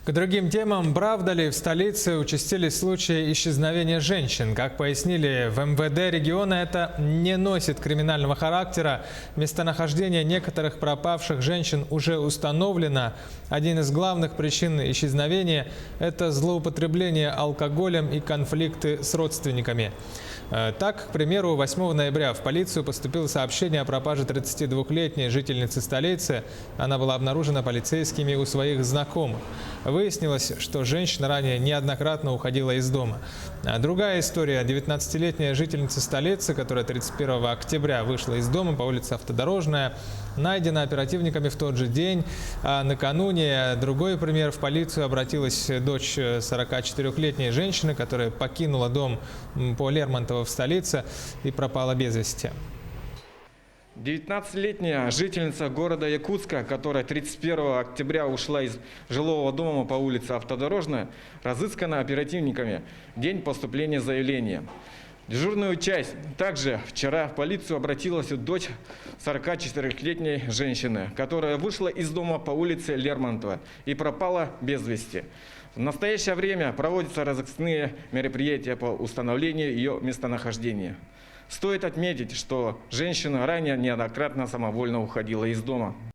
К другим темам. Правда ли в столице участились случаи исчезновения женщин? Как пояснили в МВД региона, это не носит криминального характера. Местонахождение некоторых пропавших женщин уже установлено. Один из главных причин исчезновения – это злоупотребление алкоголем и конфликты с родственниками. Так, к примеру, 8 ноября в полицию поступило сообщение о пропаже 32-летней жительницы столицы. Она была обнаружена полицейскими у своих знакомых. Выяснилось, что женщина ранее неоднократно уходила из дома. Другая история. 19-летняя жительница столицы, которая 31 октября вышла из дома по улице Автодорожная, найдена оперативниками в тот же день. А накануне, другой пример, в полицию обратилась дочь 44-летней женщины, которая покинула дом по Лермонтово в столице и пропала без вести. 19-летняя жительница города Якутска, которая 31 октября ушла из жилого дома по улице Автодорожная, разыскана оперативниками в день поступления заявления. Дежурную часть также вчера в полицию обратилась дочь 44-летней женщины, которая вышла из дома по улице Лермонтова и пропала без вести. В настоящее время проводятся разыскные мероприятия по установлению ее местонахождения. Стоит отметить, что женщина ранее неоднократно самовольно уходила из дома.